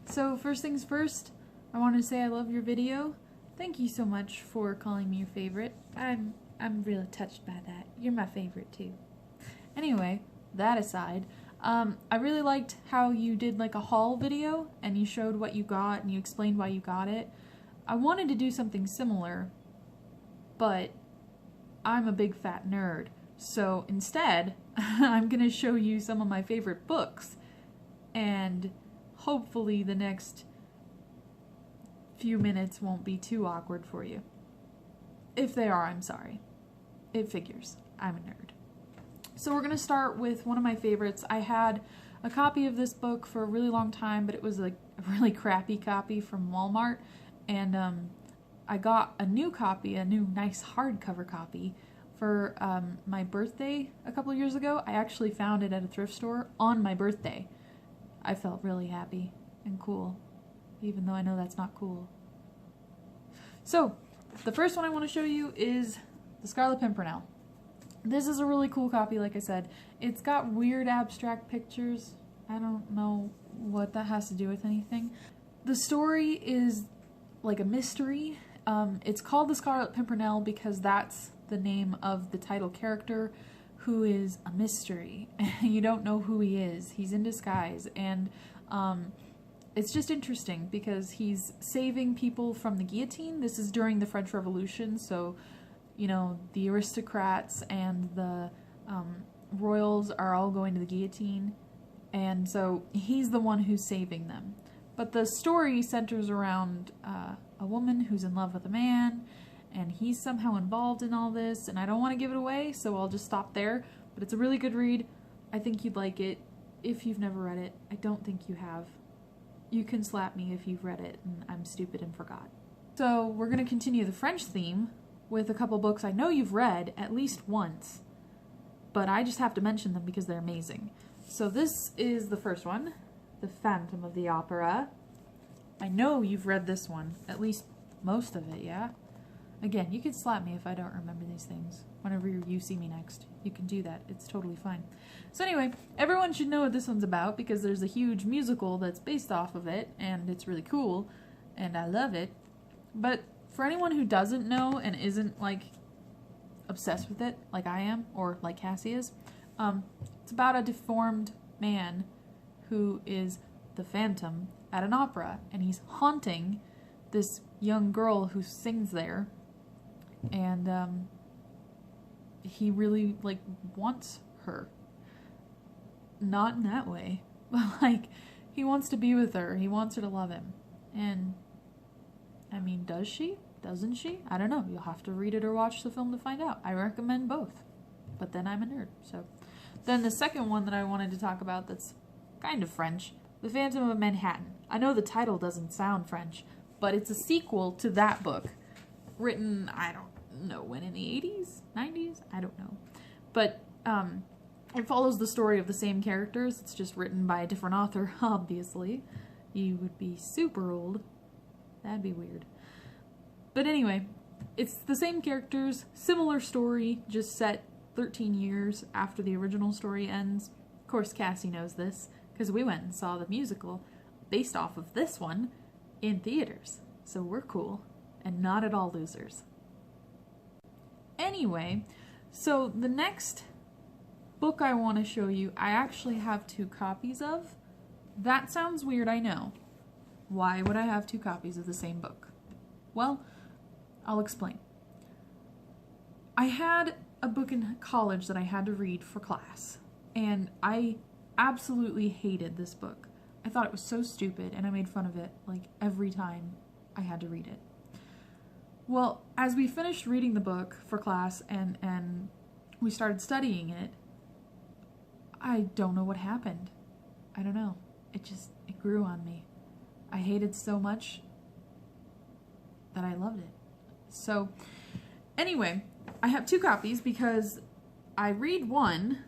So first things first, I want to say I love your video. Thank you so much for calling me your favorite. I'm really touched by that. You're my favorite too. Anyway, that aside, I really liked how you did like a haul video and you showed what you got and you explained why you got it. I wanted to do something similar, but I'm a big fat nerd. So instead, I'm gonna show you some of my favorite books, and hopefully the next few minutes won't be too awkward for you. If they are, I'm sorry. It figures. I'm a nerd. So we're gonna start with one of my favorites. I had a copy of this book for a really long time, but it was like a really crappy copy from Walmart, and I got a new copy, a new nice hardcover copy for my birthday a couple of years ago. I actually found it at a thrift store on my birthday. I felt really happy and cool, even though I know that's not cool. So, the first one I want to show you is The Scarlet Pimpernel. This is a really cool copy, like I said. It's got weird abstract pictures. I don't know what that has to do with anything. The story is like a mystery. It's called The Scarlet Pimpernel because that's the name of the title character, who is a mystery. You don't know who he is. He's in disguise, and it's just interesting because he's saving people from the guillotine. This is during the French Revolution, so you know, the aristocrats and the royals are all going to the guillotine, and so he's the one who's saving them. But the story centers around a woman who's in love with a man, and he's somehow involved in all this, and I don't want to give it away, so I'll just stop there. But it's a really good read. I think you'd like it if you've never read it. I don't think you have. You can slap me if you've read it and I'm stupid and forgot. So we're going to continue the French theme with a couple books I know you've read at least once, but I just have to mention them because they're amazing. So this is the first one, The Phantom of the Opera. I know you've read this one, at least most of it, yeah? Again, you can slap me if I don't remember these things. Whenever you see me next, you can do that. It's totally fine. So anyway, everyone should know what this one's about because there's a huge musical that's based off of it, and it's really cool, and I love it. But for anyone who doesn't know and isn't, like, obsessed with it, like I am, or like Cassie is, it's about a deformed man who is the Phantom at an opera, and he's haunting this young girl who sings there, and he really like wants her. Not in that way, but like he wants to be with her, he wants her to love him. And I mean, does she? Doesn't she? I don't know. You'll have to read it or watch the film to find out. I recommend both, but then I'm a nerd. So then the second one that I wanted to talk about that's kind of French, The Phantom of Manhattan. I know the title doesn't sound French, but it's a sequel to that book, written, I don't know when, in the 80s? 90s? I don't know. But it follows the story of the same characters. It's just written by a different author, obviously. You would be super old. That'd be weird. But anyway, it's the same characters, similar story, just set 13 years after the original story ends. Of course, Cassie knows this, because we went and saw the musical based off of this one in theaters. So we're cool, and not at all losers. Anyway, so the next book I want to show you, I actually have 2 copies of. That sounds weird, I know. Why would I have 2 copies of the same book? Well, I'll explain. I had a book in college that I had to read for class, and I absolutely hated this book. I thought it was so stupid, and I made fun of it like every time I had to read it. Well, as we finished reading the book for class and we started studying it, I don't know what happened. I don't know. It grew on me. I hated so much that I loved it. So anyway, I have 2 copies because I read one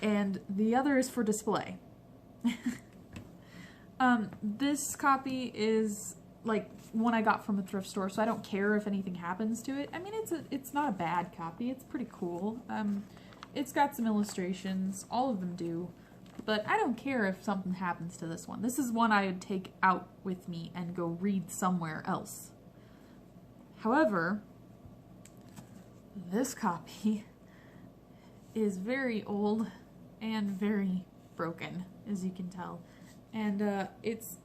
and the other is for display. This copy is like one I got from a thrift store, so I don't care if anything happens to it. I mean, it's not a bad copy. It's pretty cool. It's got some illustrations. All of them do. but I don't care if something happens to this one. This is one I would take out with me and go read somewhere else. However, this copy is very old and very broken, as you can tell. And it's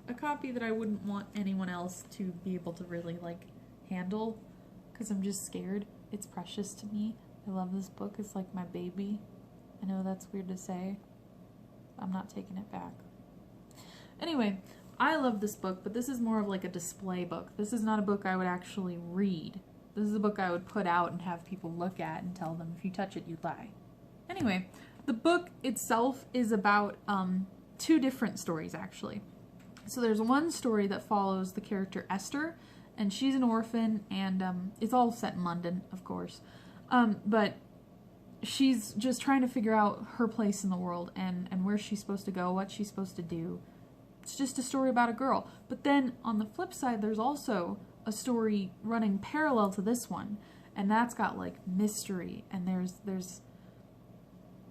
a copy that I wouldn't want anyone else to be able to really, like, handle, because I'm just scared. It's precious to me. I love this book. It's like my baby. I know that's weird to say. I'm not taking it back. Anyway, I love this book, but this is more of like a display book. This is not a book I would actually read. This is a book I would put out and have people look at and tell them, if you touch it, you lie. Anyway, the book itself is about two different stories, actually. So there's one story that follows the character Esther, and she's an orphan, and it's all set in London, of course. But she's just trying to figure out her place in the world and where she's supposed to go, what she's supposed to do. It's just a story about a girl. But then on the flip side, there's also a story running parallel to this one, and that's got like mystery, and there's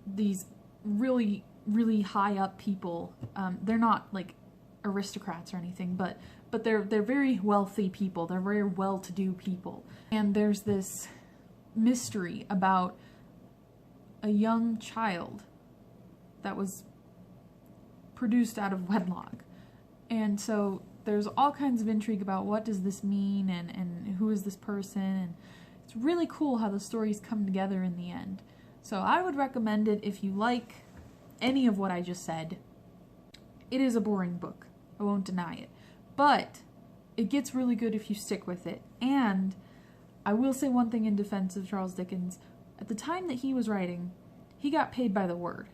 these really, really high up people. They're not like aristocrats or anything, but they're very wealthy people. They're very well-to-do people. And there's this mystery about a young child that was produced out of wedlock. And so there's all kinds of intrigue about what does this mean and who is this person, and it's really cool how the stories come together in the end. So I would recommend it if you like any of what I just said. It is a boring book, I won't deny it, but it gets really good if you stick with it. And I will say one thing in defense of Charles Dickens. At the time that he was writing, he got paid by the word.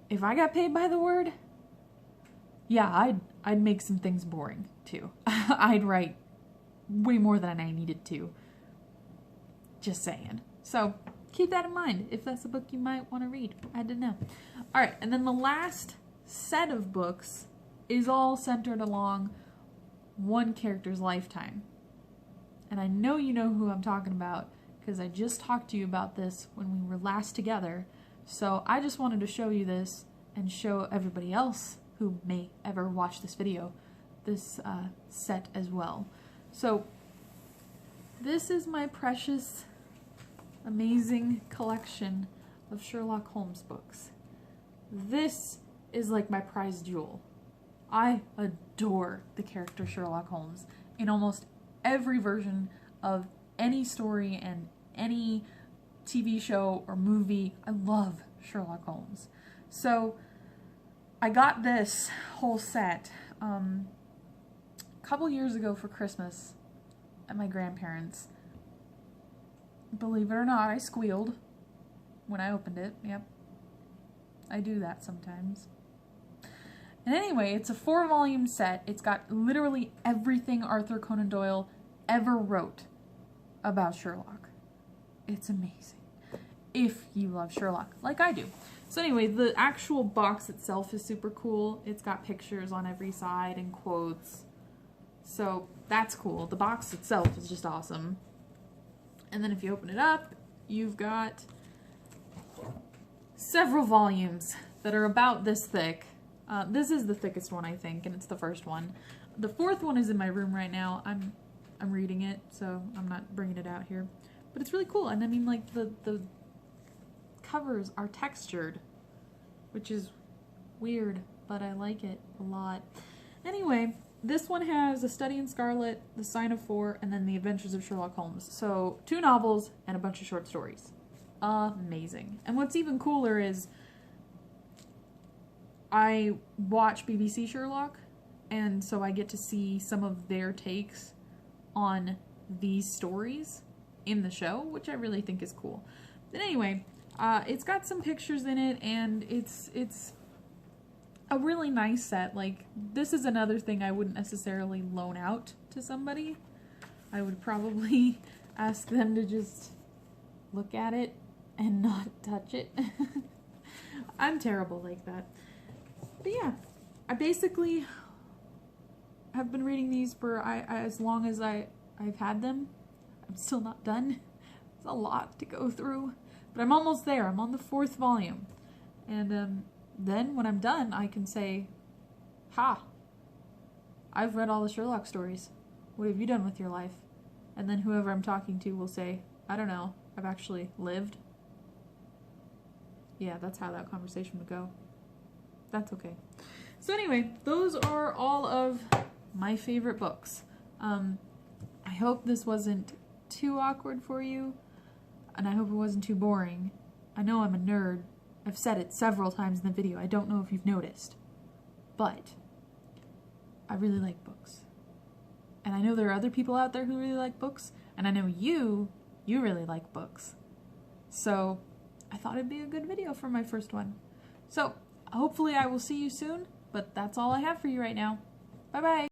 If I got paid by the word, yeah, I'd make some things boring too. I'd write way more than I needed to. Just saying. So keep that in mind if that's a book you might want to read. I don't know. Alright, and then the last set of books is all centered along one character's lifetime. And I know you know who I'm talking about, because I just talked to you about this when we were last together. So I just wanted to show you this and show everybody else who may ever watch this video this set as well. So this is my precious, amazing collection of Sherlock Holmes books. This is like my prized jewel. I adore the character Sherlock Holmes in almost every version of any story and any TV show or movie. I love Sherlock Holmes. So I got this whole set a couple years ago for Christmas at my grandparents'. Believe it or not, I squealed when I opened it. Yep, I do that sometimes. And anyway, it's a 4-volume set. It's got literally everything Arthur Conan Doyle ever wrote about Sherlock. It's amazing. If you love Sherlock, like I do. So anyway, the actual box itself is super cool. It's got pictures on every side and quotes. So that's cool. The box itself is just awesome. And then if you open it up, you've got several volumes that are about this thick. This is the thickest one, I think, and it's the first one. The fourth one is in my room right now. I'm reading it, so I'm not bringing it out here. But it's really cool, and I mean, like, the covers are textured, which is weird, but I like it a lot. Anyway, this one has A Study in Scarlet, The Sign of Four, and then The Adventures of Sherlock Holmes. So 2 novels and a bunch of short stories. Amazing. And what's even cooler is I watch BBC Sherlock, and so I get to see some of their takes on these stories in the show, which I really think is cool. But anyway, it's got some pictures in it, and it's a really nice set. Like, this is another thing I wouldn't necessarily loan out to somebody. I would probably ask them to just look at it and not touch it. I'm terrible like that. But yeah, I basically have been reading these for as long as I've had them. I'm still not done. It's a lot to go through. But I'm almost there. I'm on the 4th volume. And then when I'm done, I can say, ha, I've read all the Sherlock stories. What have you done with your life? And then whoever I'm talking to will say, I don't know, I've actually lived. Yeah, that's how that conversation would go. That's okay. So anyway, those are all of my favorite books. I hope this wasn't too awkward for you, and I hope it wasn't too boring. I know I'm a nerd. I've said it several times in the video. I don't know if you've noticed. But I really like books. And I know there are other people out there who really like books, and I know you really like books. So I thought it'd be a good video for my first one. So hopefully I will see you soon, but that's all I have for you right now. Bye-bye.